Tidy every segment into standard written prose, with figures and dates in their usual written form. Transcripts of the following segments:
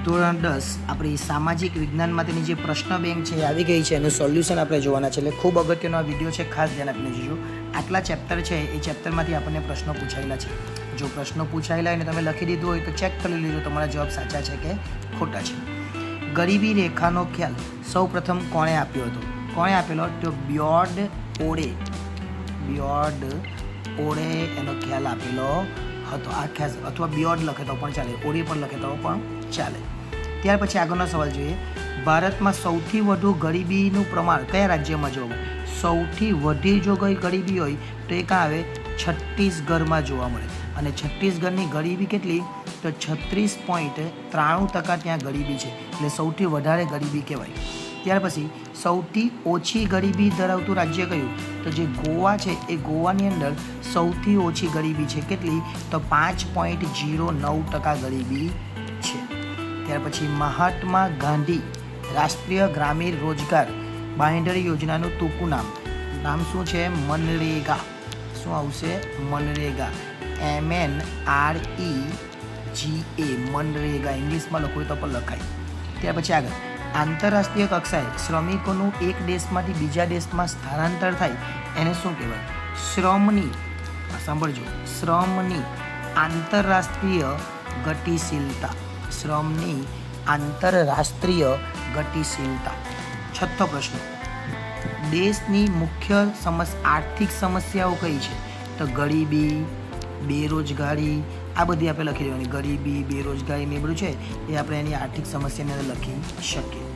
ધોરણ 10 આપણી સામાજિક વિજ્ઞાન માટેની જે પ્રશ્ન બેંક છે એ આવી ગઈ છે, એનું સોલ્યુશન આપણે જોવાના છે. એટલે ખૂબ અગત્યનો આ વિડીયો છે, ખાસ ધ્યાન આપીને જોજો. આટલા ચેપ્ટર છે એ ચેપ્ટરમાંથી આપણને પ્રશ્નો પૂછાયેલા છે. જો પ્રશ્નો પૂછાયેલા અને તમે લખી દીધું હોય તો ચેક કરી લીધો તમારા જવાબ સાચા છે કે ખોટા છે. ગરીબી રેખાનો ખ્યાલ સૌ પ્રથમ કોણે આપ્યો હતો? કોણે આપેલો? તો બ્યોર્ડ ઓડે એનો ખ્યાલ આપેલો હતો. આ ખ્યાલ અથવા બ્યોર્ડ લખે તો પણ ચાલે, ઓડે પણ લખે તો પણ ચાલે. ત્યાર પછી આગળનો સવાલ જોઈએ. ભારતમાં સૌથી વધુ ગરીબીનું પ્રમાણ કયા રાજ્યમાં જોવા મળે? સૌથી વધુ જો ગરીબી હોય તો એ ક્યાં આવે? છત્તીસગઢમાં જોવા મળે. અને છત્તીસગઢની ગરીબી કેટલી? તો 36.93% ત્યાં ગરીબી છે, એટલે સૌથી વધારે ગરીબી કહેવાય. ત્યાર પછી સૌથી ઓછી ગરીબી ધરાવતું રાજ્ય કયું? તો જે ગોવા છે એ ગોવાની અંદર સૌથી ઓછી ગરીબી છે. કેટલી? તો 5.09% ગરીબી છે. ત્યાર પછી મહાત્મા ગાંધી રાષ્ટ્રીય ગ્રામીણ રોજગાર બાંહેધરી યોજનાનું ટૂંકું નામ શું છે? મનરેગા. શું આવશે? મનરેગા. MNREGA, મનરેગા. ઇંગ્લિશમાં લખવું તો પણ લખાય. ત્યાર પછી આગળ, આંતરરાષ્ટ્રીય કક્ષાએ શ્રમિકોનું એક દેશમાંથી બીજા દેશમાં સ્થળાંતર થાય એને શું કહેવાય? શ્રમની, સાંભળજો, શ્રમની આંતરરાષ્ટ્રીય ગતિશીલતા. શ્રમની આંતરરાષ્ટ્રીય ગતિશીલતા. છઠ્ઠો પ્રશ્ન, દેશની મુખ્ય આર્થિક સમસ્યાઓ કઈ છે? તો ગરીબી, બેરોજગારી, આ બધી આપણે લખી દેવાની. ગરીબી, બેરોજગારી ને એ બધું છે એ આપણે એની આર્થિક સમસ્યાની અંદર લખી શકીએ.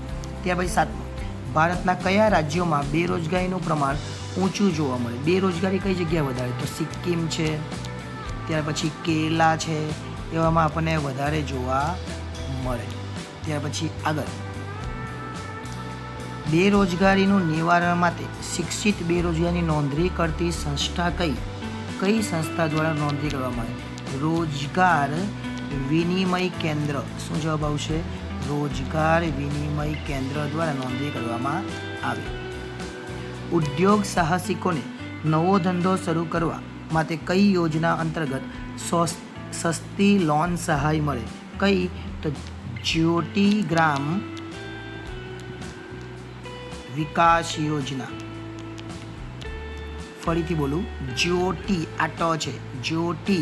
ત્યાર પછી સાતમું, ભારતના કયા રાજ્યોમાં બેરોજગારીનું પ્રમાણ ઊંચું જોવા મળે? બેરોજગારી કઈ જગ્યાએ વધારે? તો સિક્કિમ છે, ત્યાર પછી કેરલા છે, એવામાં આપણને વધારે જોવા મળે. ત્યાર પછી આગળ, બેરોજગારીનું નિવારણ માટે શિક્ષિત બેરોજગારીની નોંધણી કરતી સંસ્થા કઈ સંસ્થા દ્વારા નોંધણી કરવામાં આવે? રોજગાર વિનિમય કેન્દ્ર. શું જવાબ આવશે? રોજગાર વિનિમય કેન્દ્ર દ્વારા નોંધણી કરવામાં આવે. ઉદ્યોગ સાહસિકોને નવો ધંધો શરૂ કરવા માટે કઈ યોજના અંતર્ગત સસ્તી લોન સહાય મળે? કઈ? તો જ્યોતિ ગ્રામ વિકાસ યોજના. ફરીથી બોલું, જ્યોતિ, આ ટ છે, જ્યોતિ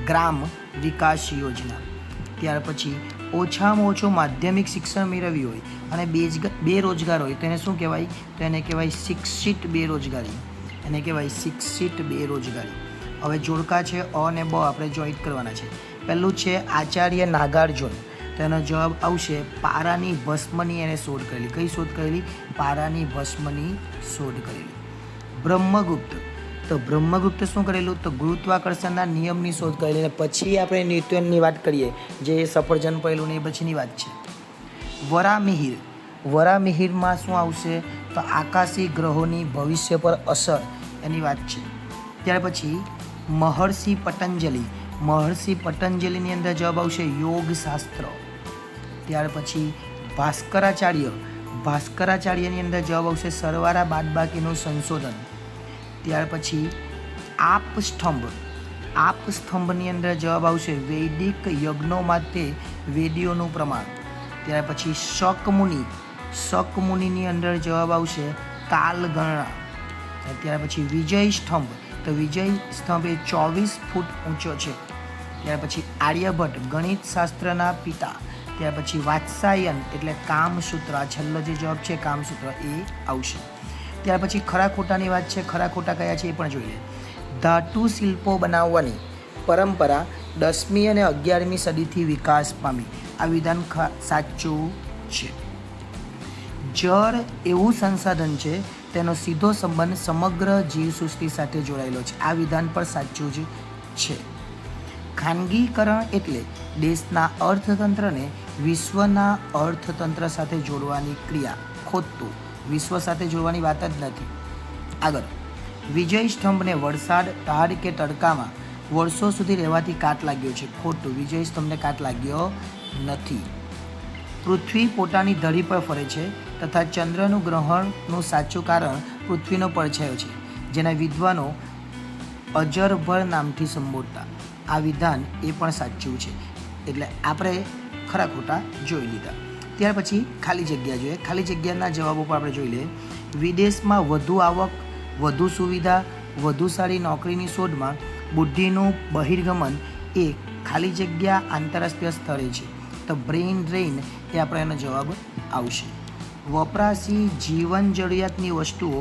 ગ્રામ વિકાસ યોજના. ત્યાર પછી ઓછામાં ઓછું માધ્યમિક શિક્ષણ મેળવ્યું હોય અને બેરોજગાર હોય તો એને શું કહેવાય? તો એને કહેવાય શિક્ષિત બેરોજગારી. એને કહેવાય શિક્ષિત બેરોજગારી. હવે જોડકા છે અ અને બ આપણે જોઈન્ટ કરવાના છે. પહેલું છે આચાર્ય નાગાર્જુન, તો એનો જવાબ આવશે પારાની ભસ્મની એને શોધ કરેલી. કઈ શોધ કરેલી? પારાની ભસ્મની શોધ કરેલી. બ્રહ્મગુપ્ત, તો બ્રહ્મગુપ્ત શું કરેલું? તો ગુરુત્વાકર્ષણના નિયમની શોધ કરેલી. અને પછી આપણે ન્યૂટનની વાત કરીએ, જે સફરજન પડેલું ને એ પછીની વાત છે. વરામિહિરમાં શું આવશે? તો આકાશી ગ્રહોની ભવિષ્ય પર અસર, એની વાત છે. ત્યાર પછી મહર્ષિ પતંજલિની અંદર જવાબ આવશે યોગશાસ્ત્ર. ત્યાર પછી ભાસ્કરાચાર્યની અંદર જવાબ આવશે સરવાળા બાદબાકીનું સંશોધન. ત્યાર પછી આપસ્તંભની અંદર જવાબ આવશે વૈદિક યજ્ઞો માટે વેદીઓનું પ્રમાણ. ત્યાર પછી શકમુનિની અંદર જવાબ આવશે કાલગણના. ત્યાર પછી વિજય સ્તંભ, તો વિજય સ્તંભ એ 24 ફૂટ ઊંચો છે. ત્યાર પછી આર્યભટ્ટ, ગણિત શાસ્ત્રના પિતા. ત્યાર પછી વાત્સાયન એટલે કામસૂત્ર. આ છેલ્લો જે જવાબ છે કામસૂત્ર એ આવશે. ત્યાર પછી ખરા ખોટાની વાત છે. ખરા ખોટા કયા છે એ પણ જોઈએ. ધાતુ શિલ્પો બનાવવાની પરંપરા 10મી અને 11મી સદીથી વિકાસ પામી. આ વિધાન સાચું છે. જળ એવું સંસાધન છે તેનો સીધો સંબંધ સમગ્ર જીવસૃષ્ટિ સાથે જોડાયેલો છે. આ વિધાન પણ સાચું જ છે. ખાનગીકરણ એટલે દેશના અર્થતંત્રને વિશ્વના અર્થતંત્ર સાથે જોડવાની ક્રિયા. ખોટું, વિશ્વ સાથે જોડવાની વાત જ નથી. આગળ, વિજય સ્તંભને વરસાદ, ટાઢ કે તડકામાં વર્ષો સુધી રહેવાથી કાટ લાગ્યો છે. ખોટું, વિજય સ્તંભને કાટ લાગ્યો નથી. પૃથ્વી પોતાની ધરી પર ફરે છે તથા ચંદ્રનું ગ્રહણનું સાચું કારણ પૃથ્વીનો પડછાયો છે, જેના વિદ્વાનો અજરભર નામથી સંબોધતા. આ વિધાન એ પણ સાચું છે. એટલે આપણે ખરા ખોટા જોઈ લીધા. ત્યાર પછી ખાલી જગ્યા જોઈએ. ખાલી જગ્યાના જવાબો પર આપણે જોઈ લઈએ. વિદેશમાં વધુ આવક, વધુ સુવિધા, વધુ સારી નોકરીની શોધમાં બુદ્ધિનું બહિર્ગમન એ ખાલી જગ્યા આંતરરાષ્ટ્રીય સ્તરે છે. તો બ્રેઇન ડ્રેઇન એ આપણે એનો જવાબ આવશે. વપરાશી જીવન જરૂરિયાતની વસ્તુઓ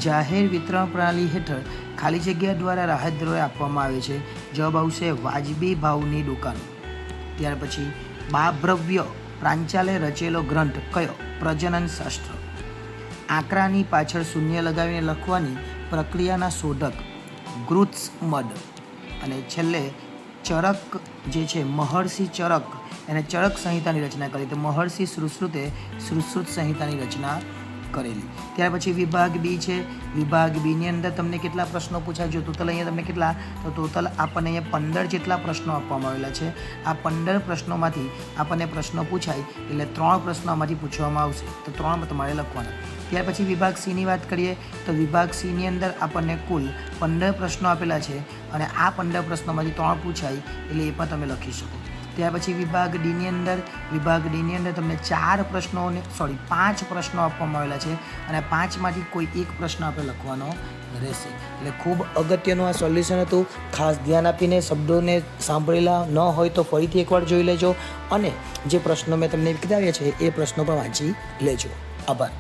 જાહેર વિતરણ પ્રણાલી હેઠળ ખાલી જગ્યા દ્વારા રાહત દરે આપવામાં આવે છે. જવાબ આવશે વાજબી ભાવની દુકાનો. ત્યાર પછી બાભ્રવ્ય પ્રાંચાલે રચેલો ગ્રંથ કયો? પ્રજનન શાસ્ત્ર. આંકડાની પાછળ શૂન્ય લગાવીને લખવાની પ્રક્રિયાના શોધક ગ્રુથ્સ મડ. અને છેલ્લે ચરક જે છે મહર્ષિ ચરક, એને ચરક સંહિતાની રચના કરી. તો મહર્ષિ સુશ્રુતે સુશ્રુત સંહિતાની રચના કરેલી. ત્યાર પછી વિભાગ બી છે. વિભાગ બીની અંદર તમને કેટલા પ્રશ્નો પૂછાય? જો ટોટલ અહીંયા તમને કેટલા, તો ટોટલ આપણને અહીંયા 15 જેટલા પ્રશ્નો આપવામાં આવેલા છે. આ 15 પ્રશ્નોમાંથી આપણને પ્રશ્નો પૂછાય એટલે 3 પ્રશ્નો આમાંથી પૂછવામાં આવશે. તો 3 તમારે લખવાના. ત્યાર પછી વિભાગ સીની વાત કરીએ તો વિભાગ સીની અંદર આપણને કુલ 15 પ્રશ્નો આપેલા છે અને આ 15 પ્રશ્નોમાંથી 3 પૂછાય એટલે એ પણ તમે લખી શકો. ત્યાર પછી વિભાગ ડીની અંદર તમને 5 પ્રશ્નો આપવામાં આવેલા છે અને 5માંથી કોઈ એક પ્રશ્ન આપણે લખવાનો રહેશે. એટલે ખૂબ અગત્યનું આ સોલ્યુશન હતું. ખાસ ધ્યાન આપીને શબ્દોને સાંભળેલા ન હોય તો ફરીથી એકવાર જોઈ લેજો અને જે પ્રશ્નો મેં તમને બતાવ્યા છે એ પ્રશ્નો પણ વાંચી લેજો. આભાર.